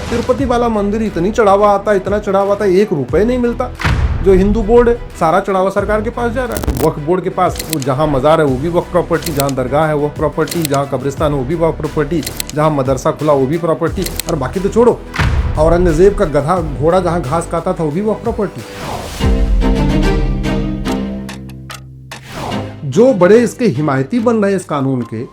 तिरुपति वाला मंदिर इतनी चढ़ावा आता, इतना चढ़ावा आता, 1 रुपए नहीं मिलता। जो हिंदू बोर्ड है सारा चढ़ावा सरकार के पास जा रहा है। वक्फ बोर्ड के पास जहाँ मज़ार है वो भी वक्फ प्रॉपर्टी, जहाँ दरगाह है वो प्रॉपर्टी, जहाँ कब्रिस्तान है वो भी वक्फ प्रॉपर्टी, जहाँ मदरसा खुला वो भी प्रॉपर्टी, और बाकी तो छोड़ो, औरंगजेब का गधा घोड़ा जहाँ घास खाता था वो भी वक्फ प्रॉपर्टी। जो बड़े इसके हिमायती बन रहे हैं इस कानून के,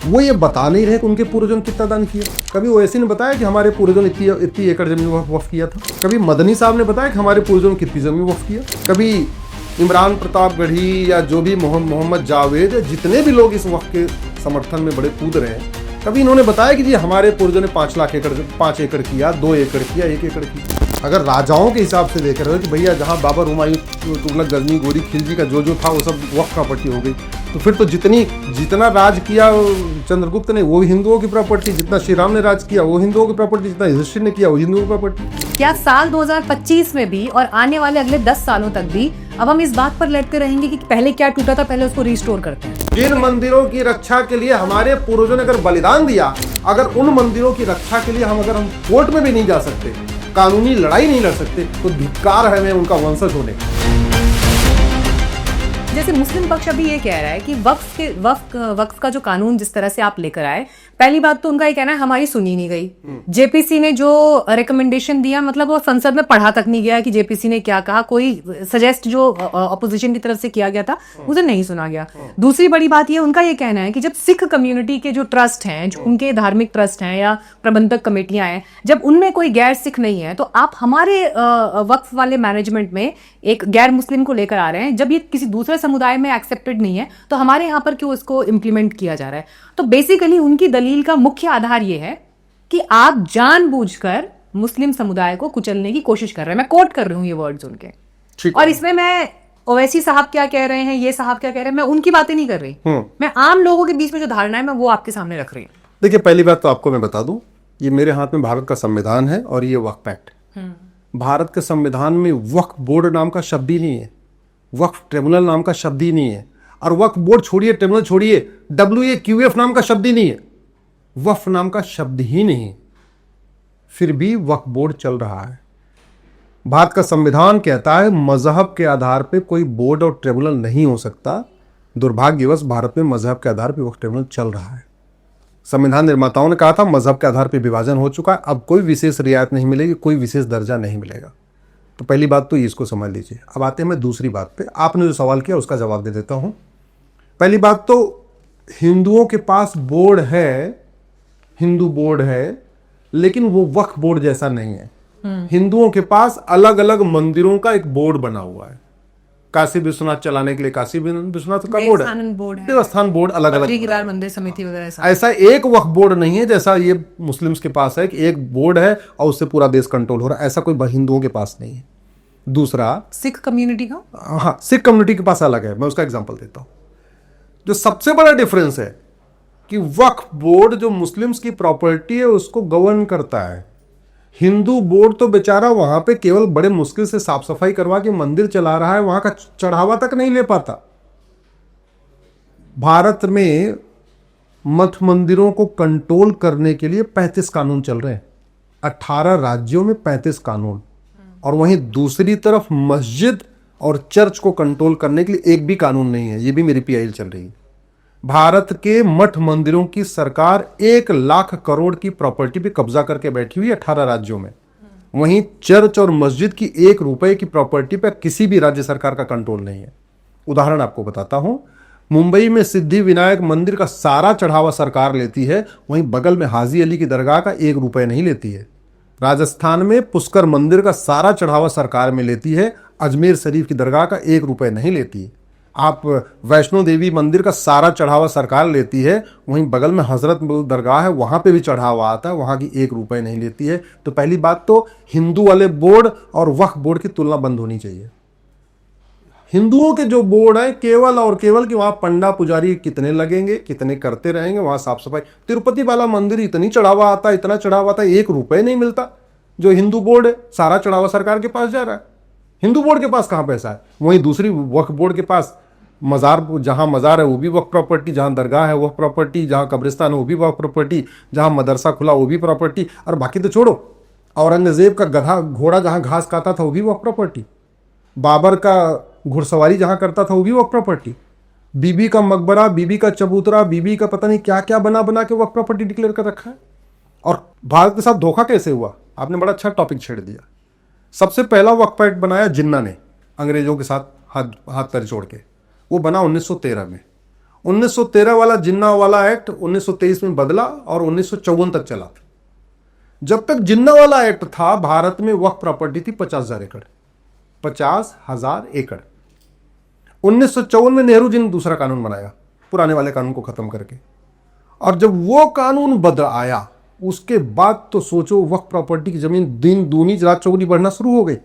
वो ये बता नहीं रहे कि उनके पूर्वजों ने कितना दान किया। कभी ओवैसी ने बताया कि हमारे पूर्वजों ने इतनी एकड़ जमीन वक्फ किया था। कभी मदनी साहब ने बताया कि हमारे पूर्वजों ने कितनी जमीन वक्फ किया। कभी इमरान प्रतापगढ़ी या जो भी मोहम्मद जावेद, जितने भी लोग इस वक्फ के समर्थन में बड़े कूद रहे हैं, कभी इन्होंने बताया कि जी हमारे पूर्वजों ने 5 लाख एकड़ 5 एकड़ किया, 2 एकड़ किया, 1 एकड़ किया। अगर राजाओं के हिसाब से देख रहे हो कि भैया जहाँ बाबर, हुमायूं, तुगलक, गजनी, गोरी, खिलजी का जो था वो सब वक्फ प्रॉपर्टी हो गई, तो फिर तो जितना राज किया चंद्रगुप्त ने वो हिंदुओं की प्रॉपर्टी, जितना श्री राम ने राज किया वो हिंदुओं की प्रॉपर्टी, जितना युधिष्ठिर ने किया वो हिंदुओं की प्रॉपर्टी। क्या साल 2025 में भी और आने वाले अगले 10 सालों तक भी अब हम इस बात पर लड़ते रहेंगे कि पहले क्या टूटा था पहले उसको रिस्टोर करते हैं? जिन मंदिरों की रक्षा के लिए हमारे पूर्वजों ने अगर बलिदान दिया, अगर उन मंदिरों की रक्षा के लिए हम कोर्ट में भी नहीं जा सकते, कानूनी लड़ाई नहीं लड़ सकते, तो धिक्कार है हमें उनका वंशज होने का। जैसे मुस्लिम पक्ष अभी ये कह रहा है कि वक्फ का जो कानून जिस तरह से आप लेकर आए, पहली बात तो उनका ये कहना है हमारी सुनी नहीं गई। जेपीसी ने जो रिकमेंडेशन दिया, मतलब वो संसद में पढ़ा तक नहीं गया कि जेपीसी ने क्या कहा, कोई सजेस्ट जो अपोजिशन की तरफ से किया गया था उसे नहीं सुना गया। दूसरी बड़ी बात ये उनका ये कहना है कि जब सिख कम्युनिटी के जो ट्रस्ट हैं, जो उनके धार्मिक ट्रस्ट हैं या प्रबंधक कमेटियां हैं, जब उनमें कोई गैर सिख नहीं है, तो आप हमारे वक्फ वाले मैनेजमेंट में एक गैर मुस्लिम को लेकर आ रहे हैं। जब ये किसी दूसरे समुदाय में एक्सेप्टेड नहीं है तो हमारे यहाँ पर क्यों इसको इम्प्लीमेंट किया जा रहा है? तो बेसिकली उनकी दलील का मुख्य आधार ये है कि आप जानबूझकर मुस्लिम समुदाय को कुचलने की कोशिश कर रहे हैं। मैं कोट कर रही हूँ ये वर्ड्स उनके, और इसमें मैं ओवैसी साहब क्या कह रहे हैं, ये साहब क्या कह रहे हैं, मैं उनकी बातें नहीं कर रही। मैं आम लोगों के बीच में जो धारणा है मैं वो आपके सामने रख रही हूँ। देखिए, पहली बात तो आपको मैं बता दूं, ये मेरे हाथ में भारत का संविधान है और ये वक्फ एक्ट। भारत के संविधान में वक्फ बोर्ड नाम का शब्द ही नहीं है, वक्फ ट्रिब्यूनल नाम का शब्द ही नहीं है, और वक्फ बोर्ड छोड़िए, ट्रिब्यूनल छोड़िए, WAQF नाम का शब्द ही नहीं है, वक्फ नाम का शब्द ही नहीं। फिर भी वक्फ बोर्ड चल रहा है। भारत का संविधान कहता है मजहब के आधार पे कोई बोर्ड और ट्रिब्यूनल नहीं हो सकता। दुर्भाग्यवश भारत में मजहब के आधार पे वक्फ ट्रिब्यूनल चल रहा है। संविधान निर्माताओं ने कहा था मजहब के आधार पे विभाजन हो चुका है, अब कोई विशेष रियायत नहीं मिलेगी, कोई विशेष दर्जा नहीं मिलेगा। तो पहली बात तो इसको समझ लीजिए। अब आते हैं मैं दूसरी बात पे। आपने जो सवाल किया उसका जवाब दे देता हूं। पहली बात तो हिंदुओं के पास बोर्ड है, हिंदू बोर्ड है, लेकिन वो वक्फ बोर्ड जैसा नहीं है। हिंदुओं के पास अलग अलग मंदिरों का एक बोर्ड बना हुआ है। काशी विश्वनाथ चलाने के लिए काशी विश्वनाथ का बोर्ड है, देवस्थान बोर्ड अलग अलग, मंदिर समिति वगैरह। ऐसा एक वक्फ बोर्ड नहीं है जैसा ये मुस्लिम्स के पास है कि एक बोर्ड है और उससे पूरा देश कंट्रोल हो रहा है। ऐसा कोई हिंदुओं के पास नहीं है। दूसरा, सिख कम्युनिटी का, हाँ, सिख कम्युनिटी के पास अलग है। मैं उसका एग्जांपल देता हूं। जो सबसे बड़ा डिफरेंस है कि वक्फ बोर्ड जो मुस्लिम्स की प्रॉपर्टी है उसको गवर्न करता है। हिंदू बोर्ड तो बेचारा वहां पे केवल बड़े मुश्किल से साफ सफाई करवा के मंदिर चला रहा है, वहां का चढ़ावा तक नहीं ले पाता। भारत में मठ मंदिरों को कंट्रोल करने के लिए 35 कानून चल रहे हैं, 18 राज्यों में 35 कानून, और वहीं दूसरी तरफ मस्जिद और चर्च को कंट्रोल करने के लिए एक भी कानून नहीं है। ये भी मेरी PIL चल रही है। भारत के मठ मंदिरों की सरकार 1 लाख करोड़ की प्रॉपर्टी पे कब्जा करके बैठी हुई है 18 राज्यों में। वहीं चर्च और मस्जिद की 1 रुपए की प्रॉपर्टी पे किसी भी राज्य सरकार का कंट्रोल नहीं है। उदाहरण आपको बताता हूं, मुंबई में सिद्धि विनायक मंदिर का सारा चढ़ावा सरकार लेती है, वहीं बगल में हाजी अली की दरगाह का 1 रुपए नहीं लेती है। राजस्थान में पुष्कर मंदिर का सारा चढ़ावा सरकार में लेती है, अजमेर शरीफ की दरगाह का 1 रुपए नहीं लेती है। आप वैष्णो देवी मंदिर का सारा चढ़ावा सरकार लेती है, वहीं बगल में हजरत दरगाह है, वहां पे भी चढ़ावा आता है, वहां की 1 रुपए नहीं लेती है। तो पहली बात तो हिंदू वाले बोर्ड और वक्फ बोर्ड की तुलना बंद होनी चाहिए। हिंदुओं के जो बोर्ड है केवल और केवल कि वहां पंडा पुजारी कितने लगेंगे, कितने करते रहेंगे, वहां साफ सफाई। तिरुपति वाला मंदिर इतनी चढ़ावा आता, इतना चढ़ावा आता, 1 रुपए नहीं मिलता। जो हिंदू बोर्ड है सारा चढ़ावा सरकार के पास जा रहा है। हिंदू बोर्ड के पास कहां पैसा है? वहीं दूसरी वक्फ बोर्ड के पास मज़ार, जहाँ मज़ार है वो भी वक्फ प्रॉपर्टी, जहाँ दरगाह है वो प्रॉपर्टी, जहाँ कब्रिस्तान है वो भी वक्फ प्रॉपर्टी, जहाँ मदरसा खुला वो भी प्रॉपर्टी, और बाकी तो छोड़ो, औरंगजेब का गधा घोड़ा जहां घास खाता था वो भी वक्फ प्रॉपर्टी, बाबर का घुड़सवारी जहां करता था वो भी वक्फ प्रॉपर्टी, बीबी का मकबरा, बीबी का चबूतरा, बीबी का पता नहीं क्या क्या बना बना के वक्फ प्रॉपर्टी डिक्लेयर कर रखा है। और भारत के साथ धोखा कैसे हुआ, आपने बड़ा अच्छा टॉपिक छेड़ दिया। सबसे पहला वक्फ एक्ट बनाया जिन्ना ने अंग्रेजों के साथ हाथ पैर जोड़ के, वो बना 1913 में। 1913 वाला जिन्ना वाला एक्ट 1923 में बदला और 1954 तक चला। जब तक जिन्ना वाला एक्ट था भारत में वक्फ प्रॉपर्टी थी 50,000 एकड़, 50,000 एकड़। 1954 में नेहरू जी ने दूसरा कानून बनाया पुराने वाले कानून को खत्म करके, और जब वो कानून बदल आया उसके बाद तो सोचो वक्फ प्रॉपर्टी की जमीन दिन दूनी रात चौगुनी बढ़ना शुरू हो गई।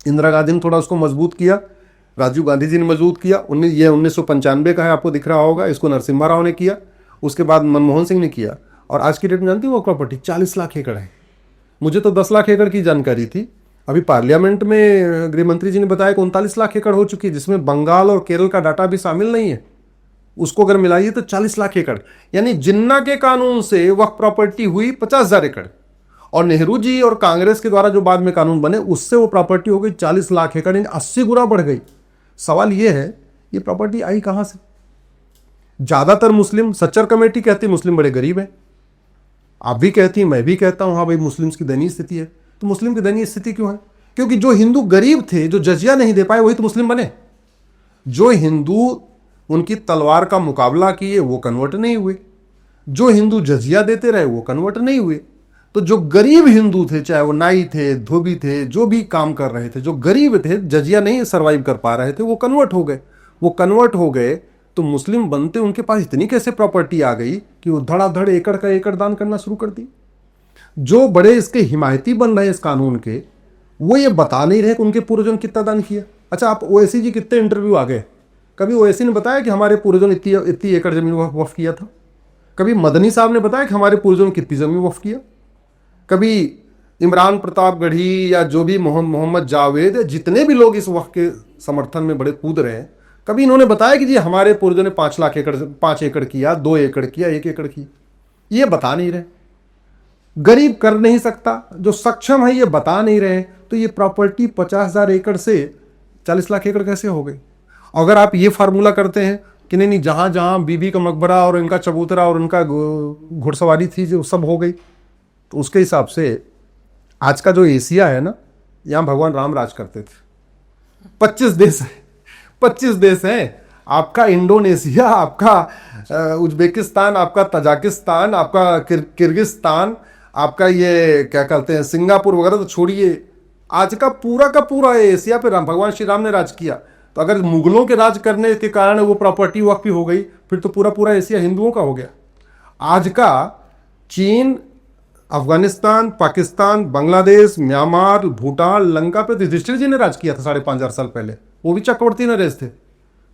इंदिरा गांधी ने थोड़ा उसको मजबूत किया, राजीव गांधी जी ने मजबूत किया। 1995 का है, आपको दिख रहा होगा, इसको नरसिम्हा राव ने किया, उसके बाद मनमोहन सिंह ने किया। और आज की डेट में जानती हो वक्फ प्रॉपर्टी 40 लाख एकड़ है। मुझे तो 10 लाख एकड़ की जानकारी थी, अभी पार्लियामेंट में गृह मंत्री जी ने बताया कि 39 लाख एकड़ हो चुकी है, जिसमें बंगाल और केरल का डाटा भी शामिल नहीं है। उसको अगर मिलाइए तो 40 लाख एकड़, यानी जिन्ना के कानून से वक्फ प्रॉपर्टी हुई 50,000 एकड़, और नेहरू जी और कांग्रेस के द्वारा जो बाद में कानून बने उससे वो प्रॉपर्टी हो गई 40 लाख एकड़, यानी 80 गुना बढ़ गई। सवाल ये है ये प्रॉपर्टी आई कहां से? ज्यादातर मुस्लिम, सच्चर कमेटी कहती मुस्लिम बड़े गरीब हैं, आप भी कहती, मैं भी कहता हूं हाँ भाई मुस्लिम की दयनीय स्थिति है। तो मुस्लिम की दयनीय स्थिति क्यों है? क्योंकि जो हिंदू गरीब थे, जो जजिया नहीं दे पाए, वही तो मुस्लिम बने। जो हिंदू उनकी तलवार का मुकाबला किए वो कन्वर्ट नहीं हुए, जो हिंदू जजिया देते रहे वो कन्वर्ट नहीं हुए। तो जो गरीब हिंदू थे, चाहे वो नाई थे, धोबी थे, जो भी काम कर रहे थे, जो गरीब थे, जजिया नहीं सरवाइव कर पा रहे थे, वो कन्वर्ट हो गए। वो कन्वर्ट हो गए तो मुस्लिम बनते उनके पास इतनी कैसे प्रॉपर्टी आ गई कि वो धड़ाधड़ एकड़ का एकड़ दान करना शुरू कर दी। जो बड़े इसके हिमायती बन रहे इस कानून के, वो ये बता नहीं रहे कि उनके पूर्वजों ने कितना दान किया। अच्छा, आप ओवैसी जी कितने इंटरव्यू आ गए, कभी ओवैसी ने बताया कि हमारे पूर्वजों ने इतनी एकड़ जमीन वक्फ किया था? कभी मदनी साहब ने बताया कि हमारे पूर्वजों ने कितनी जमीन वक्फ किया? कभी इमरान प्रतापगढ़ी या जो भी मोहम्मद जावेद, जितने भी लोग इस वक्फ के समर्थन में बड़े कूद रहे हैं, कभी इन्होंने बताया कि जी हमारे पूर्वजों ने 5 लाख एकड़, 5 एकड़ किया, 2 एकड़ किया, 1 एकड़ किया? ये बता नहीं रहे। गरीब कर नहीं सकता, जो सक्षम है ये बता नहीं रहे, तो ये प्रॉपर्टी 50,000 एकड़ से 40 लाख एकड़ कैसे हो गई? अगर आप ये फार्मूला करते हैं कि नहीं जहां जहां बीबी का मकबरा और इनका चबूतरा और इनका घुड़सवारी थी जो सब हो गई, तो उसके हिसाब से आज का जो एशिया है ना, यहां भगवान राम राज करते थे। 25 देश है, 25 देश हैं। आपका इंडोनेशिया, आपका उज्बेकिस्तान, आपका तजाकिस्तान, आपका किर्गिस्तान, आपका ये क्या कहते हैं सिंगापुर वगैरह तो छोड़िए, आज का पूरा एशिया पे भगवान श्री राम ने राज किया। तो अगर मुगलों के राज करने के कारण वो प्रॉपर्टी वक्फ हो गई, फिर तो पूरा एशिया हिंदुओं का हो गया। आज का चीन, अफगानिस्तान, पाकिस्तान, बांग्लादेश, म्यांमार, भूटान, लंका पे तो युधिष्ठिर जी ने राज किया था 5,500 साल पहले, वो भी चक्रवर्ती नरेश थे।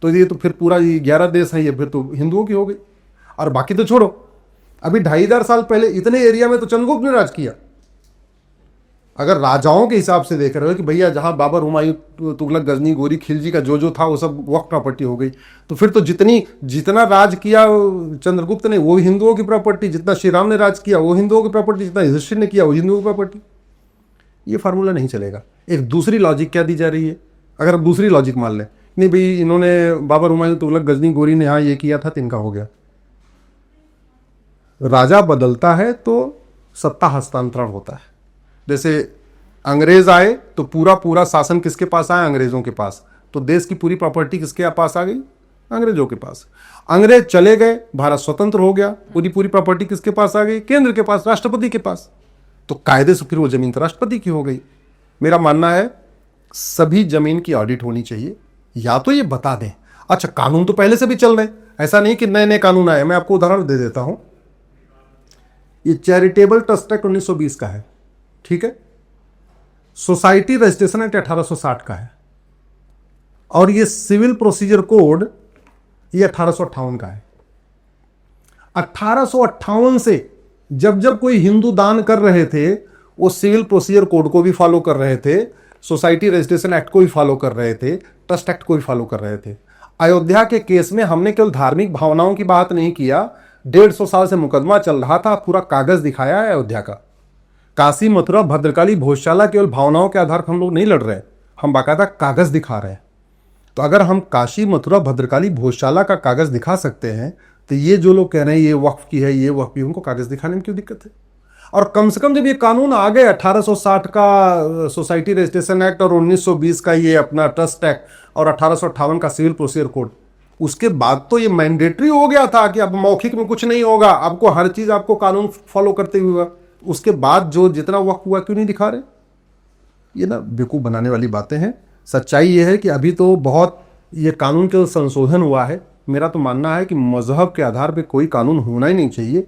तो ये तो फिर पूरा 11 देश है, ये फिर तो हिंदुओं की हो गई। और बाकी तो छोड़ो, अभी 2,500 साल पहले इतने एरिया में तो चंद्रगुप्त ने राज किया। अगर राजाओं के हिसाब से देख रहे हो कि भैया जहां बाबर, हुमायूं, तुगलक, गजनी, गोरी, खिलजी का जो था वो सब वक्फ प्रॉपर्टी हो गई, तो फिर तो जितना राज किया चंद्रगुप्त ने वो हिंदुओं की प्रॉपर्टी, जितना श्री राम ने राज किया वो हिंदुओं की प्रॉपर्टी, जितना युधिष्ठिर ने किया वो हिंदुओं की प्रॉपर्टी। ये फार्मूला नहीं चलेगा। एक दूसरी लॉजिक क्या दी जा रही है, अगर आप दूसरी लॉजिक मान लें, नहीं भाई इन्होंने बाबर, हुमायूं, तुगलक, गजनी, गोरी ने हाँ ये किया था तो इनका हो गया। राजा बदलता है तो सत्ता हस्तांतरण होता है। जैसे अंग्रेज आए तो पूरा शासन किसके पास आया? अंग्रेजों के पास। तो देश की पूरी प्रॉपर्टी किसके पास आ गई? अंग्रेजों के पास। अंग्रेज चले गए, भारत स्वतंत्र हो गया, पूरी प्रॉपर्टी किसके पास आ गई? केंद्र के पास, राष्ट्रपति के पास। तो कायदे से फिर वो जमीन तो राष्ट्रपति की हो गई। मेरा मानना है सभी जमीन की ऑडिट होनी चाहिए, या तो ये बता दें। अच्छा, कानून तो पहले से भी चल रहे, ऐसा नहीं कि नए नए कानून आए। मैं आपको उदाहरण दे देता हूं। ये चैरिटेबल ट्रस्ट एक्ट 1920 का है, ठीक है। सोसाइटी रजिस्ट्रेशन एक्ट 1860 का है, और ये सिविल प्रोसीजर कोड ये 1858 का है। 1858 से जब कोई हिंदू दान कर रहे थे वो सिविल प्रोसीजर कोड को भी फॉलो कर रहे थे, सोसाइटी रजिस्ट्रेशन एक्ट को भी फॉलो कर रहे थे, ट्रस्ट एक्ट को भी फॉलो कर रहे थे। अयोध्या के केस में हमने केवल धार्मिक भावनाओं की बात नहीं किया, 150 साल से मुकदमा चल रहा था, पूरा कागज दिखाया है अयोध्या का। काशी मथुरा भद्रकाली भोजशाला केवल भावनाओं के आधार पर हम लोग नहीं लड़ रहे हैं, हम बाकायदा कागज दिखा रहे हैं। तो अगर हम काशी मथुरा भद्रकाली भोजशाला का कागज दिखा सकते हैं तो ये जो लोग कह रहे हैं ये वक्फ की है, ये वक्फ की, उनको कागज दिखाने में क्यों दिक्कत है? और कम से कम जब ये कानून आ गए 1860 का सोसाइटी रजिस्ट्रेशन एक्ट और 1920 का ये अपना ट्रस्ट एक्ट और 1858 का सिविल प्रोसीजर कोड, उसके बाद तो ये मैंडेटरी हो गया था कि अब मौखिक में कुछ नहीं होगा, आपको हर चीज आपको कानून फॉलो करते हुए। उसके बाद जो जितना वक्त हुआ क्यों नहीं दिखा रहे? ये ना बेवकूफ बनाने वाली बातें हैं। सच्चाई ये है कि अभी तो बहुत ये कानून के संशोधन हुआ है। मेरा तो मानना है कि मजहब के आधार पे कोई कानून होना ही नहीं चाहिए,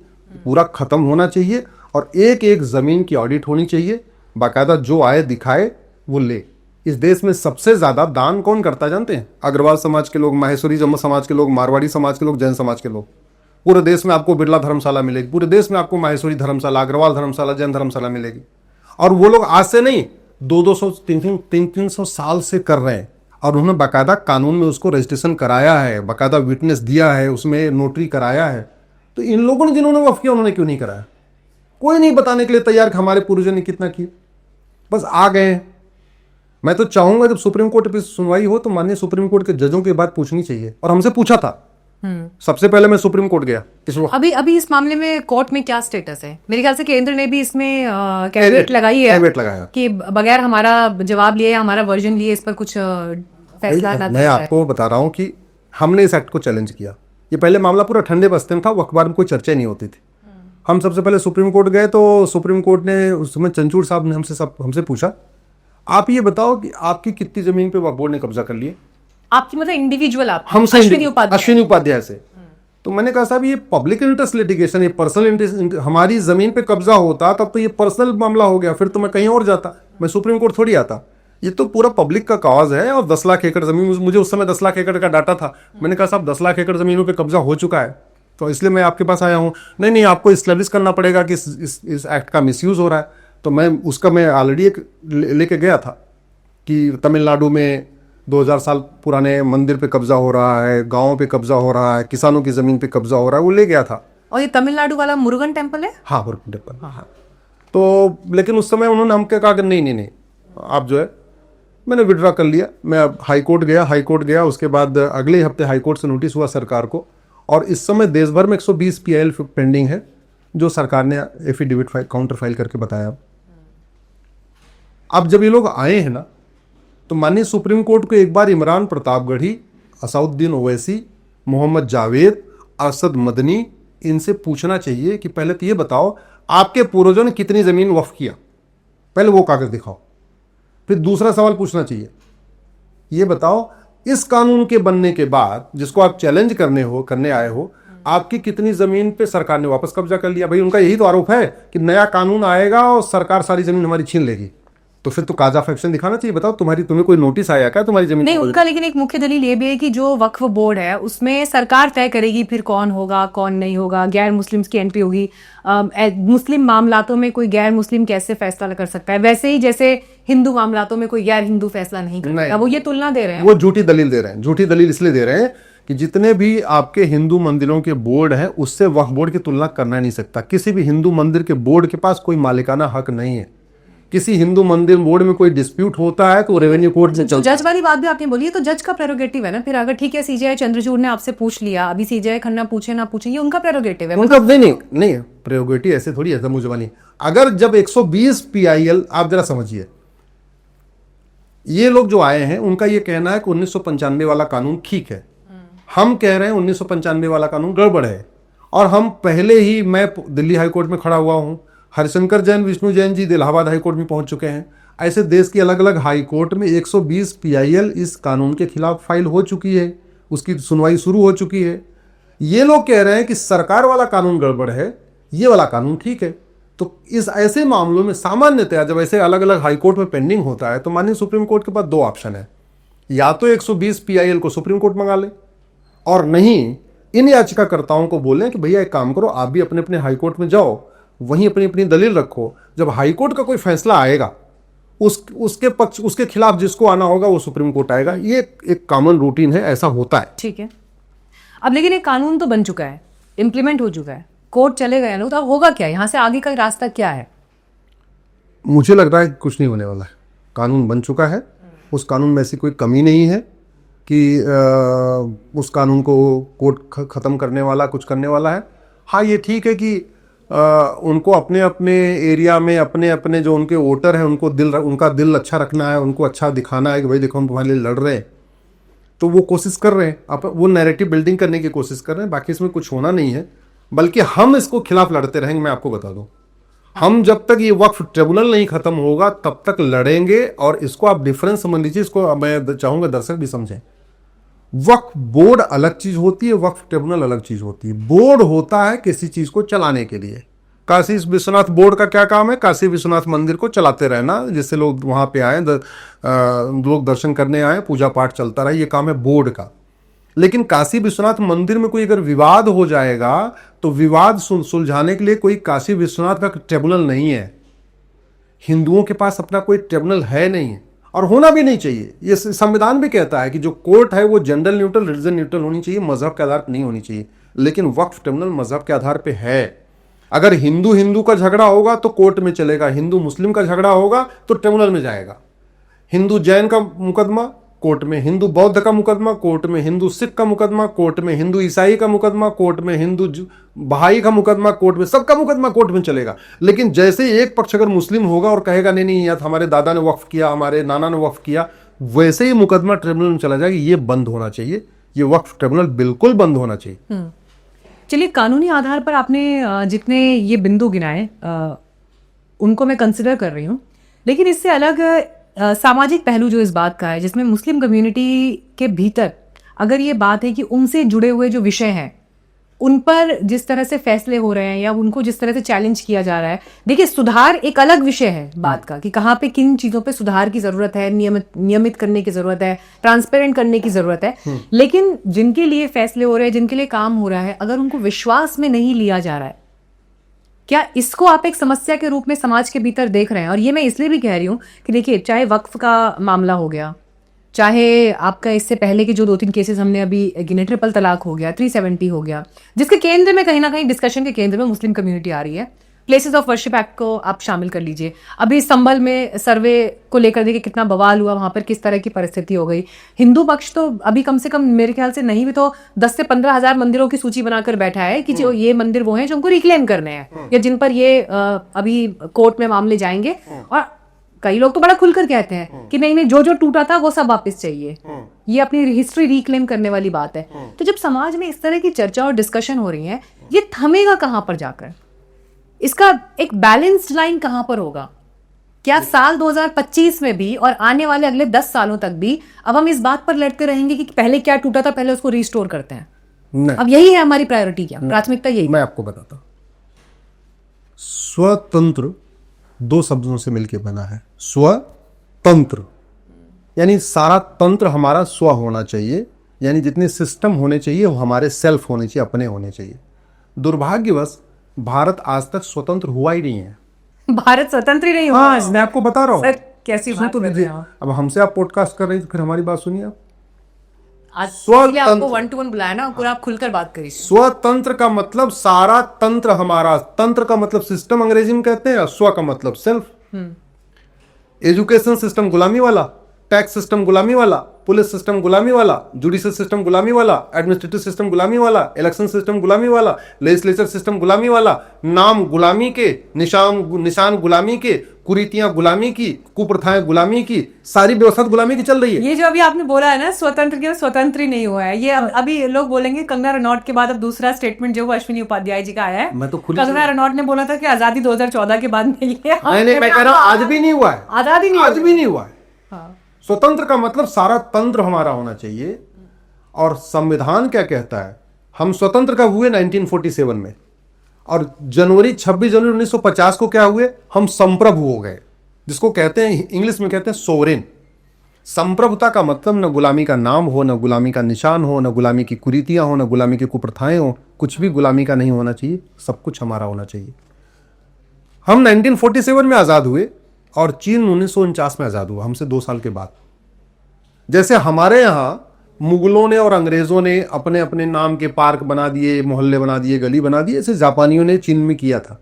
पूरा खत्म होना चाहिए और एक एक जमीन की ऑडिट होनी चाहिए, बाकायदा जो आए दिखाए वो ले। इस देश में सबसे ज्यादा दान कौन करता है जानते हैं? अग्रवाल समाज के लोग, माहेश्वरी जम्मू समाज के लोग, मारवाड़ी समाज के लोग, जैन समाज के लोग। पूरे देश में आपको बिरला धर्मशाला मिलेगी, पूरे देश में आपको माहेश्वरी धर्मशाला, अग्रवाल धर्मशाला, जैन धर्मशाला मिलेगी। और वो लोग आज से नहीं 200 300 साल से कर रहे हैं और उन्होंने बाकायदा कानून में उसको रजिस्ट्रेशन कराया है, बाकायदा विटनेस दिया है, उसमें नोटरी कराया है। तो इन लोगों ने जिन्होंने वक्फ किया उन्होंने क्यों नहीं कराया? कोई नहीं बताने के लिए तैयार कि हमारे पूर्वजों ने कितना किया, बस आ गए। मैं तो चाहूंगा जब सुप्रीम कोर्ट पे सुनवाई हो तो माननीय सुप्रीम कोर्ट के जजों की बात पूछनी चाहिए। और हमसे पूछा था, सबसे पहले मैं सुप्रीम कोर्ट गया इस वक्त। अभी इस मामले में कोर्ट में क्या स्टेटस है? मेरे ख्याल से केंद्र ने भी इसमें कैविएट लगाई है, कैविएट लगाया कि बगैर हमारा जवाब लिए, हमारा वर्जन लिए, इस पर कुछ फैसला ना। मैं आपको बता रहा हूं कि हमने इस एक्ट को चैलेंज किया। ये पहले मामला पूरा ठंडे बस्ते में था, वो अखबार में कोई चर्चा नहीं होती थी। हम सबसे पहले सुप्रीम कोर्ट गए तो सुप्रीम कोर्ट ने उस समय चंचूड़ साहब ने हमसे पूछा, आप ये बताओ कि आपकी कितनी जमीन पे वक्फ बोर्ड ने कब्जा कर लिया? आपकी मतलब इंडिविजुअल आप? हमसे अश्विनी उपाध्याय से। तो मैंने कहा साहब ये पब्लिक इंटरेस्ट लिटिगेशन, ये पर्सनल इंटरेस्ट, हमारी जमीन पे कब्जा होता तब तो ये पर्सनल मामला हो गया, फिर तो मैं कहीं और जाता, मैं सुप्रीम कोर्ट थोड़ी आता। ये तो पूरा पब्लिक का कॉज है और 10 लाख एकड़ जमीन, मुझे उस समय 10 लाख एकड़ का डाटा था। मैंने कहा साहब 10 लाख एकड़ जमीनों पे कब्जा हो चुका है, तो इसलिए मैं आपके पास आया हूँ। नहीं आपको इस्टेब्लिश करना पड़ेगा कि इस एक्ट का मिसयूज हो रहा है। तो मैं ऑलरेडी एक लेके गया था कि तमिलनाडु में 2000 साल पुराने मंदिर पे कब्जा हो रहा है, गांवों पे कब्जा हो रहा है, किसानों की जमीन पे कब्जा हो रहा है, वो ले गया था। और ये तमिलनाडु वाला मुरुगन टेम्पल है? हाँ मुरुगन टेम्पल। हाँ। तो लेकिन उस समय उन्होंने हमके कहा कि नहीं आप जो है, मैंने विड्रॉ कर लिया। मैं अब हाई कोर्ट गया, उसके बाद अगले हफ्ते हाई कोर्ट से नोटिस हुआ सरकार को, और इस समय देश भर में 120 PIL पेंडिंग है, जो सरकार ने एफिडेविट काउंटर फाइल करके बताया। अब जब ये लोग आए हैं ना, तो माननीय सुप्रीम कोर्ट को एक बार इमरान प्रतापगढ़ी, असाउद्दीन ओवैसी, मोहम्मद जावेद, अरशद मदनी, इनसे पूछना चाहिए कि पहले तो ये बताओ आपके पूर्वजों ने कितनी जमीन वक्फ किया, पहले वो कागज दिखाओ। फिर दूसरा सवाल पूछना चाहिए, ये बताओ इस कानून के बनने के बाद, जिसको आप चैलेंज करने आए हो, आपकी कितनी जमीन पे सरकार ने वापस कब्जा कर लिया? भाई उनका यही तो आरोप है कि नया कानून आएगा और सरकार सारी जमीन हमारी छीन लेगी। तो फिर तो काज ऑफ एक्शन दिखाना चाहिए। बताओ तुम्हें कोई नोटिस आया क्या तुम्हारी जमीन? नहीं उनका, लेकिन एक मुख्य दलील ये भी है कि जो वक्फ बोर्ड है उसमें सरकार तय करेगी फिर कौन होगा कौन नहीं होगा, गैर मुस्लिम्स की एंट्री होगी। मुस्लिम मामलातों में कोई गैर मुस्लिम कैसे फैसला कर सकता है, वैसे ही जैसे हिंदू मामलातों में कोई गैर हिंदू फैसला नहीं कर सकता। वो ये तुलना दे रहे हैं, वो झूठी दलील दे रहे हैं। झूठी दलील इसलिए दे रहे हैं कि जितने भी आपके हिंदू मंदिरों के बोर्ड हैं उससे वक्फ बोर्ड की तुलना करना नहीं सकता। किसी भी हिंदू मंदिर के बोर्ड के पास कोई मालिकाना हक नहीं है। किसी हिंदू मंदिर बोर्ड में कोई डिस्प्यूट होता है तो रेवेन्यू कोर्ट से चलता है। जज वाली बात भी आपने बोली है, तो जज का प्रेरोगेटिव है ना। फिर अगर ठीक है सीजेआई चंद्रचूड़ ने आपसे पूछ लिया, अभी सीजेआई खन्ना पूछे ना पूछे, ये उनका प्रेरोगेटिव है। उनका नहीं प्रेरोगेटिव ऐसे थोड़ी है मुझवानी। अगर जब 120 PIL, आप जरा समझिए, ये लोग जो आए हैं उनका ये कहना है कि 1995 वाला कानून ठीक है, हम कह रहे हैं 1995 वाला कानून गड़बड़ है। और हम पहले ही, मैं दिल्ली हाईकोर्ट में खड़ा हुआ हूं, हरिशंकर जैन, विष्णु जैन जी इलाहाबाद हाईकोर्ट में पहुंच चुके हैं। ऐसे देश की अलग अलग हाईकोर्ट में 120 PIL इस कानून के खिलाफ फाइल हो चुकी है, उसकी सुनवाई शुरू हो चुकी है। ये लोग कह रहे हैं कि सरकार वाला कानून गड़बड़ है, ये वाला कानून ठीक है। तो इस ऐसे मामलों में सामान्यतया जब ऐसे अलग अलग हाईकोर्ट में पेंडिंग होता है तो माननीय सुप्रीम कोर्ट के पास दो ऑप्शन है, या तो 120 PIL को सुप्रीम कोर्ट मंगा ले, और नहीं इन याचिकाकर्ताओं को बोलें कि भैया एक काम करो, आप भी अपने अपने हाईकोर्ट में जाओ, वहीं अपनी अपनी दलील रखो। जब हाईकोर्ट का कोई फैसला आएगा उसके पक्ष, उसके खिलाफ जिसको आना होगा वो सुप्रीम कोर्ट आएगा। ये एक कॉमन रूटीन है, ऐसा होता है। ठीक है। अब लेकिन एक कानून तो बन चुका है, इम्प्लीमेंट हो चुका है, कोर्ट चले गए ना, तो होगा क्या, यहाँ से आगे का रास्ता क्या है? मुझे लग रहा है कि कुछ नहीं होने वाला है। कानून बन चुका है, उस कानून में ऐसी कोई कमी नहीं है कि उस कानून को कोर्ट ख़त्म करने वाला, कुछ करने वाला है। हाँ, ये ठीक है कि उनको अपने अपने एरिया में अपने अपने जो उनके वोटर हैं उनका दिल अच्छा रखना है, उनको अच्छा दिखाना है कि भाई देखो हम तुम्हारे लिए लड़ रहे हैं, तो वो कोशिश कर रहे हैं, वो नैरेटिव बिल्डिंग करने की कोशिश कर रहे हैं। बाकी इसमें कुछ होना नहीं है, बल्कि हम इसको खिलाफ लड़ते रहेंगे। मैं आपको बता दूं, हम जब तक ये वक्फ ट्रिब्यूनल नहीं खत्म होगा तब तक लड़ेंगे। और इसको आप डिफरेंस समझ लीजिए, इसको मैं चाहूंगा दर्शक भी समझें। वक्फ बोर्ड अलग चीज होती है, वक्फ ट्रिब्यूनल अलग चीज होती है। बोर्ड होता है किसी चीज को चलाने के लिए। काशी विश्वनाथ बोर्ड का क्या काम है? काशी विश्वनाथ मंदिर को चलाते रहना, जिससे लोग वहां पे आए, लोग दर्शन करने आए, पूजा पाठ चलता रहे, ये काम है बोर्ड का। लेकिन काशी विश्वनाथ मंदिर में कोई अगर विवाद हो जाएगा तो विवाद सुलझाने के लिए कोई काशी विश्वनाथ का ट्रिब्यूनल नहीं है। हिंदुओं के पास अपना कोई ट्रिब्यूनल है नहीं, और होना भी नहीं चाहिए। ये संविधान भी कहता है कि जो कोर्ट है वो जेंडर न्यूट्रल, रिलीजन न्यूट्रल होनी चाहिए, मजहब के आधार पर नहीं होनी चाहिए। लेकिन वक्फ ट्रिब्यूनल मजहब के आधार पर है। अगर हिंदू हिंदू का झगड़ा होगा तो कोर्ट में चलेगा, हिंदू मुस्लिम का झगड़ा होगा तो ट्रिब्यूनल में जाएगा। हिंदू जैन का मुकदमा कोर्ट में, हिंदू बौद्ध का मुकदमा कोर्ट में, हिंदू सिख का मुकदमा कोर्ट में, हिंदू ईसाई का मुकदमा कोर्ट में, हिंदू बहाई का मुकदमा कोर्ट में, सबका मुकदमा कोर्ट में चलेगा। लेकिन जैसे एक पक्ष अगर मुस्लिम होगा और कहेगा नहीं नहीं, या हमारे दादा ने वक्फ किया, हमारे नाना ने वक्फ किया, वैसे ही मुकदमा ट्रिब्यूनल में चला जाएगा। ये बंद होना चाहिए, ये वक्फ ट्रिब्यूनल बिल्कुल बंद होना चाहिए। चलिए, कानूनी आधार पर आपने जितने ये बिंदु गिनाए उनको मैं कंसिडर कर रही हूँ, लेकिन इससे अलग सामाजिक पहलू जो इस बात का है, जिसमें मुस्लिम कम्युनिटी के भीतर अगर ये बात है कि उनसे जुड़े हुए जो विषय हैं उन पर जिस तरह से फैसले हो रहे हैं या उनको जिस तरह से चैलेंज किया जा रहा है। देखिए, सुधार एक अलग विषय है बात का कि कहाँ पे किन चीज़ों पे सुधार की ज़रूरत है, नियमित करने की ज़रूरत है, ट्रांसपेरेंट करने की ज़रूरत है। लेकिन जिनके लिए फैसले हो रहे हैं, जिनके लिए काम हो रहा है, अगर उनको विश्वास में नहीं लिया जा रहा है, क्या इसको आप एक समस्या के रूप में समाज के भीतर देख रहे हैं? और ये मैं इसलिए भी कह रही हूँ कि देखिए, चाहे वक्फ का मामला हो गया, चाहे आपका इससे पहले के जो 2-3 केसेस हमने अभी गिने, ट्रिपल तलाक हो गया, 370 हो गया, जिसके केंद्र में कहीं ना कहीं डिस्कशन के केंद्र में मुस्लिम कम्युनिटी आ रही है। प्लेसेस ऑफ वर्शिप एक्ट को आप शामिल कर लीजिए। अभी संभल में सर्वे को लेकर देखिए कितना बवाल हुआ, वहां पर किस तरह की परिस्थिति हो गई। हिंदू पक्ष तो अभी कम से कम मेरे ख्याल से नहीं भी तो 10 से 15 हजार मंदिरों की सूची बनाकर बैठा है कि जो ये मंदिर वो हैं जो उनको रिक्लेम करने हैं, या जिन पर ये अभी कोर्ट में मामले जाएंगे। और कई लोग तो बड़ा खुलकर कहते हैं कि नहीं नहीं, जो जो टूटा था वो सब वापस चाहिए। ये अपनी हिस्ट्री रिक्लेम करने वाली बात है। तो जब समाज में इस तरह की चर्चा और डिस्कशन हो रही है, ये थमेगा कहां पर जाकर? इसका एक बैलेंस्ड लाइन कहां पर होगा? क्या साल 2025 में भी और आने वाले अगले 10 सालों तक भी अब हम इस बात पर लड़ते रहेंगे कि पहले क्या टूटा था, पहले उसको रिस्टोर करते हैं? नहीं। अब यही है हमारी प्रायोरिटी, क्या प्राथमिकता? यही मैं आपको बताता हूं। स्वतंत्र 2 शब्दों से मिलकर बना है। स्वतंत्र यानी सारा तंत्र हमारा स्व होना चाहिए, यानी जितने सिस्टम होने चाहिए वो हमारे सेल्फ होने चाहिए, अपने होने चाहिए। दुर्भाग्यवश भारत आज तक स्वतंत्र हुआ ही नहीं है। भारत स्वतंत्र ही नहीं हुआ। हाँ, मैं आपको बता रहा हूँ। कैसी बात तो दीजिए, अब हमसे आप पॉडकास्ट कर रहे हैं तो फिर हमारी बात सुनिए आप। आपको 1-to-1 बुलाया ना, पूरा आप खुलकर बात करिए। स्वतंत्र का मतलब सारा तंत्र हमारा, तंत्र का मतलब सिस्टम अंग्रेजी में कहते हैं, स्व का मतलब सेल्फ। एजुकेशन सिस्टम गुलामी वाला, टैक्स सिस्टम गुलामी वाला, पुलिस सिस्टम गुलामी वाला, जुडिशियल सिस्टम गुलामी वाला, एडमिनिस्ट्रेटिव सिस्टम गुलामी वाला, इलेक्शन सिस्टम गुलामी वाला, लेजिस्लेचर सिस्टम गुलामी वाला, नाम गुलामी के, निशान गुलामी के, कुरीतियां गुलामी की, कुप्रथाएं गुलामी की, सारी व्यवस्था गुलामी की चल रही है। ये जो अभी आपने बोला है ना, स्वतंत्र के स्वतंत्र ही नहीं हुआ है, ये अभी लोग बोलेंगे कंगना रनौत के बाद अब दूसरा स्टेटमेंट जो अश्विनी उपाध्याय जी का आया है। मैं तो कंगना रनौत ने बोला था कि आजादी 2014 के बाद मिली है। मैं कह रहा हूं आज भी नहीं हुआ है, आजादी नहीं, आज भी नहीं हुआ है। स्वतंत्र का मतलब सारा तंत्र हमारा होना चाहिए। और संविधान क्या कहता है? हम स्वतंत्र कब हुए? 1947 में। और 26 जनवरी 1950 को क्या हुए? हम संप्रभु हो गए, जिसको कहते हैं इंग्लिश में कहते हैं सोवरेन। संप्रभुता का मतलब न गुलामी का नाम हो, न गुलामी का निशान हो, न गुलामी की कुरीतियां हो, न गुलामी की कुप्रथाएं हो, कुछ भी गुलामी का नहीं होना चाहिए, सब कुछ हमारा होना चाहिए। हम 1947 में आजाद हुए और चीन 1949 में आजाद हुआ, हमसे 2 साल के बाद। जैसे हमारे यहाँ मुगलों ने और अंग्रेजों ने अपने अपने नाम के पार्क बना दिए, मोहल्ले बना दिए, गली बना दिए, ऐसे जापानियों ने चीन में किया था।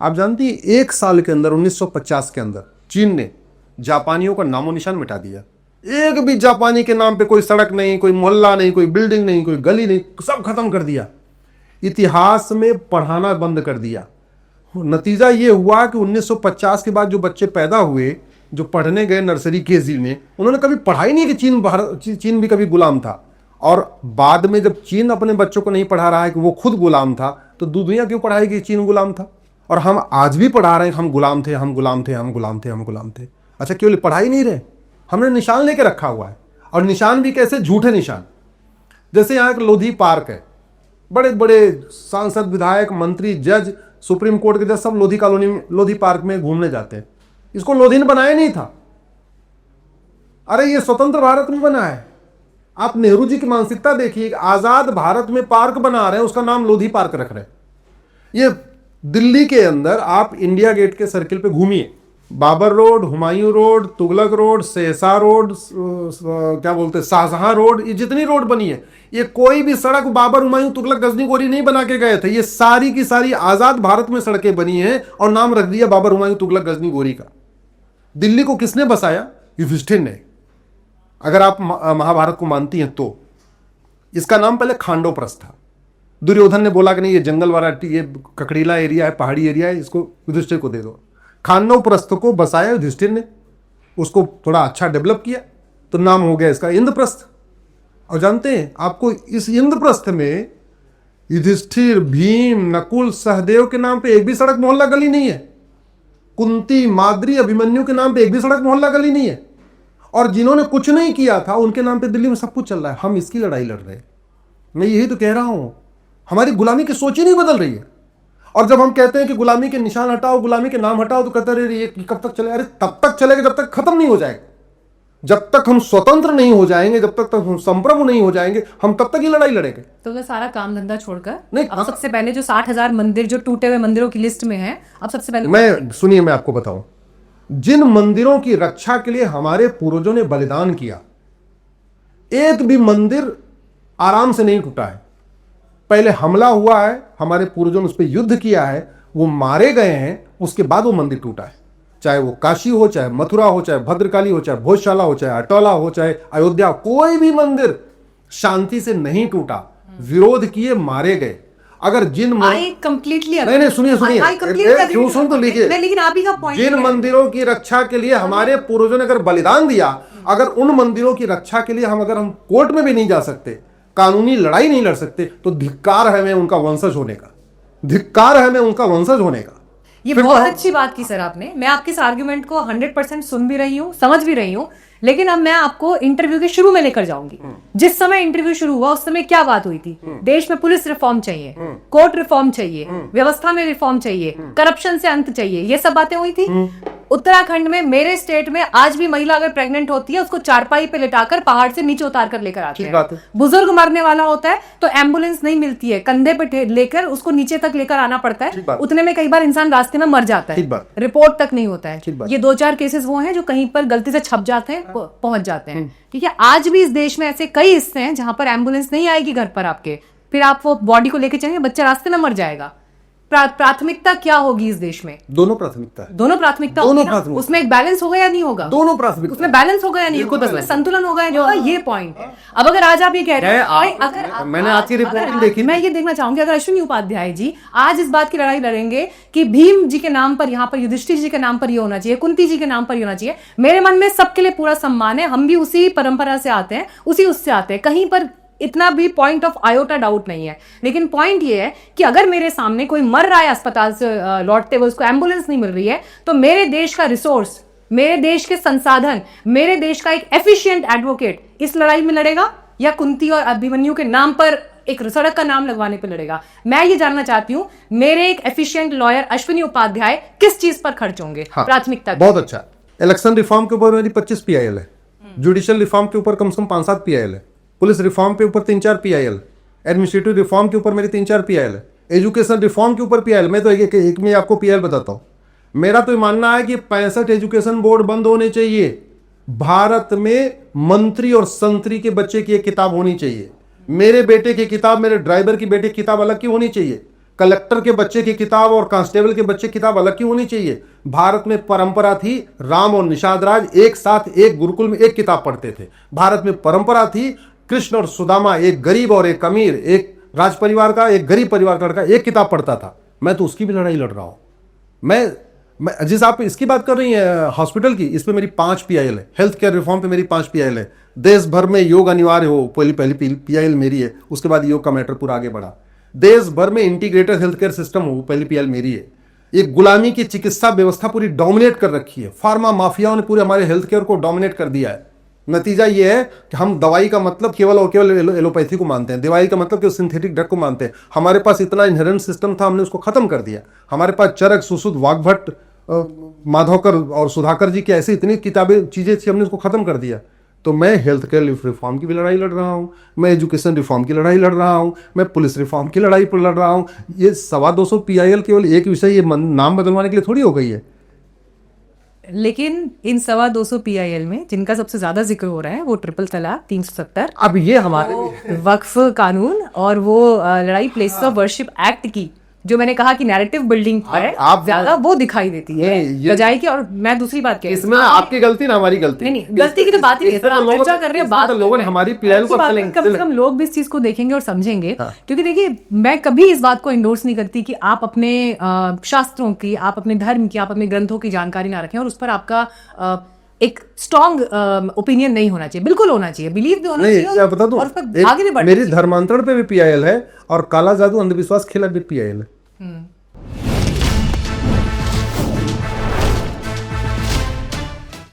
आप जानती हैं 1 साल के अंदर 1950 के अंदर चीन ने जापानियों का नामो निशान मिटा दिया। एक भी जापानी के नाम पे कोई सड़क नहीं, कोई मोहल्ला नहीं, कोई बिल्डिंग नहीं, कोई गली नहीं, सब खत्म कर दिया। इतिहास में पढ़ाना बंद कर दिया। नतीजा ये हुआ कि 1950 के बाद जो बच्चे पैदा हुए, जो पढ़ने गए नर्सरी केजी में, उन्होंने कभी पढ़ाई नहीं कि चीन भी कभी गुलाम था। और बाद में जब चीन अपने बच्चों को नहीं पढ़ा रहा है कि वो खुद गुलाम था, तो दुनिया क्यों पढ़ाई कि चीन गुलाम था? और हम आज भी पढ़ा रहे हैं हम गुलाम थे, हम गुलाम थे, हम गुलाम थे, हम गुलाम थे। अच्छा, केवल पढ़ाई नहीं रहे, हमने निशान लेके रखा हुआ है। और निशान भी कैसे? झूठे निशान। जैसे यहाँ एक लोधी पार्क है, बड़े बड़े सांसद, विधायक, मंत्री, जज, सुप्रीम कोर्ट के जज सब लोधी कॉलोनी में, लोधी पार्क में घूमने जाते हैं। इसको लोधी ने बनाया नहीं था। अरे ये स्वतंत्र भारत में बना है। आप नेहरू जी की मानसिकता देखिए, आजाद भारत में पार्क बना रहे हैं, उसका नाम लोधी पार्क रख रहे हैं। ये दिल्ली के अंदर आप इंडिया गेट के सर्किल पे घूमिए, Babar road, Humayun road, Tughlaq road, सहसा रोड, क्या बोलते हैं, शाहजहां रोड, ये जितनी रोड बनी है, ये कोई भी सड़क बाबर, हुमायूं, तुगलक, गजनी, गोरी नहीं बना के गए थे। ये सारी की सारी आजाद भारत में सड़कें बनी हैं और नाम रख दिया बाबर, हुमायूं, तुगलक, गजनी, गोरी का। दिल्ली को किसने बसाया? युधिष्ठिर ने। अगर आप महाभारत को मानती हैं तो इसका नाम पहले खांडोप्रस्थ था। दुर्योधन ने बोला कि नहीं, ये जंगल वाला, ये ककड़ीला एरिया है, पहाड़ी एरिया है, इसको युधिष्ठिर को दे दो। खांडोप्रस्थ को बसाया युधिष्ठिर ने, उसको थोड़ा अच्छा डेवलप किया, तो नाम हो गया इसका इंद्रप्रस्थ। और जानते हैं आपको, इस इंद्रप्रस्थ में युधिष्ठिर, भीम, नकुल, सहदेव के नाम पे एक भी सड़क मोहल्ला गली नहीं है। कुंती, माद्री, अभिमन्यु के नाम पे एक भी सड़क मोहल्ला गली नहीं है। और जिन्होंने कुछ नहीं किया था उनके नाम पे दिल्ली में सब कुछ चल रहा है। हम इसकी लड़ाई लड़ रहे हैं। मैं यही तो कह रहा हूं, हमारी गुलामी की सोच ही नहीं बदल रही है। और जब हम कहते हैं कि गुलामी के निशान हटाओ, गुलामी के नाम हटाओ, तो कहते रहे ये कब तक चले? अरे तब तक चलेगा जब तक खत्म नहीं हो जाएगा। जब तक हम स्वतंत्र नहीं हो जाएंगे, जब तक हम संप्रभु नहीं हो जाएंगे, हम तब तक ये लड़ाई लड़ेंगे। तो वो सारा काम धंधा छोड़कर नहीं, अब सबसे पहले जो 60,000 मंदिर जो टूटे हुए मंदिरों की लिस्ट में है, अब सबसे पहले मैं सुनिए, मैं आपको बताऊं, जिन मंदिरों की रक्षा के लिए हमारे पूर्वजों ने बलिदान किया, एक भी मंदिर आराम से नहीं टूटा है। पहले हमला हुआ है, हमारे पूर्वजों ने उस पर युद्ध किया है, वो मारे गए हैं, उसके बाद वो मंदिर टूटा है। चाहे वो काशी हो, चाहे मथुरा हो, चाहे भद्रकाली हो, चाहे भोजशाला हो, चाहे अटौला हो, चाहे अयोध्या, कोई भी मंदिर शांति से नहीं टूटा। विरोध किए, मारे गए। अगर जिन कंप्लीटली नहीं, सुनिए, क्यों सुन तो लीजिए, लेकिन आप ही का पॉइंट, जिन मंदिरों की रक्षा के लिए हमारे पूर्वजों ने अगर बलिदान दिया, अगर उन मंदिरों की रक्षा के लिए हम कोर्ट में भी नहीं जा सकते, कानूनी लड़ाई नहीं लड़ सकते, तो धिक्कार है हमें उनका वंशज होने का, धिक्कार है हमें उनका वंशज होने का। ये बहुत अच्छी बात की सर आपने। मैं आपके इस आर्गुमेंट को 100% सुन भी रही हूँ, समझ भी रही हूँ, लेकिन अब मैं आपको इंटरव्यू के शुरू में लेकर जाऊंगी। जिस समय इंटरव्यू शुरू हुआ उस समय क्या बात हुई थी? देश में पुलिस रिफॉर्म चाहिए, कोर्ट रिफॉर्म चाहिए, व्यवस्था में रिफॉर्म चाहिए, करप्शन से अंत चाहिए, ये सब बातें हुई थी। उत्तराखंड में, मेरे स्टेट में, आज भी महिला अगर प्रेग्नेंट होती है उसको चारपाई पे लिटाकर पहाड़ से नीचे उतार कर लेकर आते हैं। बुजुर्ग मरने वाला होता है तो एम्बुलेंस नहीं मिलती है, कंधे पे लेकर उसको नीचे तक लेकर आना पड़ता है। उतने में कई बार इंसान रास्ते में मर जाता है, रिपोर्ट तक नहीं होता है। ये 2-4 केसेस वो हैं जो कहीं पर गलती से छप जाते हैं, पहुंच जाते हैं। ठीक है, आज भी इस देश में ऐसे कई हिस्से हैं जहां पर एम्बुलेंस नहीं आएगी घर पर आपके, फिर आप वो बॉडी को लेके चलेंगे, बच्चा रास्ते में मर जाएगा। प्राथमिकता क्या होगी इस देश में? दोनों प्राथमिकता है। दोनों प्राथमिकता उसमें एक बैलेंस होगा या नहीं होगा? दोनों प्राथमिकता, उसमें बैलेंस होगा या नहीं होगा? उसमें संतुलन होगा या नहीं होगा? ये पॉइंट है। अब अगर आज आप ये कह रहे हैं, अगर मैंने आज की रिपोर्टिंग देखी, मैं ये देखना चाहूंगी, अगर अश्विनी उपाध्याय जी आज इस बात की लड़ाई लड़ेंगे कि भीम जी के नाम पर, यहाँ पर युधिष्ठिर जी के नाम पर ये होना चाहिए, कुंती जी के नाम पर ये होना चाहिए, मेरे मन में सबके लिए पूरा सम्मान है। हम भी उसी परंपरा से आते हैं, उसी उससे आते हैं, कहीं पर इतना भी पॉइंट ऑफ आयोटा डाउट नहीं है। लेकिन पॉइंट ये है कि अगर मेरे सामने कोई मर रहा है अस्पताल से लौटते हुए, उसको एम्बुलेंस नहीं मिल रही है, तो मेरे देश का रिसोर्स, मेरे देश के संसाधन, मेरे देश का एक एफिशिएंट एडवोकेट इस लड़ाई में लड़ेगा या कुंती और अभिमन्यु के नाम पर एक सड़क का नाम लगवाने पे लड़ेगा? मैं ये जानना चाहती हूँ, मेरे एक एफिशिएंट लॉयर अश्विनी उपाध्याय किस चीज पर खर्च होंगे? प्राथमिकता बहुत अच्छा। इलेक्शन रिफॉर्म के ऊपर मेरी 25 PIL है, जुडिशियल रिफॉर्म के ऊपर कम से कम 5-7 PIL है, पुलिस रिफॉर्म के ऊपर 3-4 PIL, एडमिनिस्ट्रेटिव रिफॉर्म के ऊपर मेरी 3-4 PIL है, एजुकेशन रिफॉर्म के ऊपर PIL। मैं तो एक में आपको PIL बताता हूँ। मेरा तो मानना है कि 65 एजुकेशन बोर्ड बंद होने चाहिए। भारत में मंत्री और संतरी के बच्चे की एक किताब होनी चाहिए। मेरे बेटे की किताब, मेरे ड्राइवर की बेटे की किताब अलग की होनी चाहिए। कलेक्टर के बच्चे की किताब और कांस्टेबल के बच्चे की किताब अलग क्यों होनी चाहिए? भारत में परंपरा थी, राम और निषाद राज एक साथ एक गुरुकुल में एक किताब पढ़ते थे। भारत में परंपरा थी, कृष्ण और सुदामा, एक गरीब और एक अमीर, एक राज परिवार का एक गरीब परिवार का लड़का एक किताब पढ़ता था। मैं तो उसकी भी लड़ाई लड़ रहा हूं। मैं जिस आप इसकी बात कर रही हैं हॉस्पिटल की, इस पे मेरी 5 PIL है। हेल्थ केयर रिफॉर्म पे मेरी 5 PIL है। देश भर में योग अनिवार्य हो, पहली PIL मेरी है। उसके बाद योग का मैटर पूरा आगे बढ़ा। देश भर में इंटीग्रेटेड हेल्थ केयर सिस्टम हो, पहली PIL मेरी है। एक गुलामी की चिकित्सा व्यवस्था पूरी डोमिनेट कर रखी है। फार्मा माफियाओं ने पूरे हमारे हेल्थ केयर को डोमिनेट कर दिया है। नतीजा ये है कि हम दवाई का मतलब केवल और केवल एलोपैथी को मानते हैं, दवाई का मतलब केवल सिंथेटिक ड्रग को मानते हैं। हमारे पास इतना इनहेरेंट सिस्टम था, हमने उसको खत्म कर दिया। हमारे पास चरक, सुश्रुत, वाग्भट, माधवकर और सुधाकर जी की ऐसी इतनी किताबें चीजें थी, हमने उसको खत्म कर दिया। तो मैं हेल्थ केयर रिफॉर्म की भी लड़ाई लड़ रहा हूँ, मैं एजुकेशन रिफॉर्म की लड़ाई लड़ रहा हूँ, मैं पुलिस रिफॉर्म की लड़ाई पर लड़ रहा हूँ। ये 225 PIL केवल एक विषय, ये नाम बदलवाने के लिए थोड़ी हो गई है। लेकिन इन 225 PIL में जिनका सबसे ज्यादा जिक्र हो रहा है वो ट्रिपल तलाक, 370, अब ये हमारे वक्फ कानून और वो लड़ाई प्लेस ऑफ वर्शिप एक्ट की, जो मैंने कहा कि नैरेटिव बिल्डिंग है, आप ज्यादा वो दिखाई देती है बजाय की। और मैं दूसरी बात कह रही हूं, इसमें आपकी गलती ना हमारी गलती। नहीं, गलती की तो बात ही नहीं है, हम चर्चा कर रहे हैं, बात लोगों ने हमारी PIL को कम से कम लोग भी इस चीज को देखेंगे और समझेंगे। क्योंकि देखिए, मैं कभी इस बात को इंडोर्स नहीं करती कि आप अपने शास्त्रों की, आप अपने धर्म की, आप अपने ग्रंथों की जानकारी ना रखें और उस पर आपका एक स्ट्रॉन्ग ओपिनियन नहीं होना चाहिए। बिल्कुल होना चाहिए, बिलीव भी होना चाहिए, बता दूं, और उस पर आगे भी बढ़ना मेरी धर्मांतरण पे भी PIL है और काला जादू अंधविश्वास के खिलाफ भी PIL है।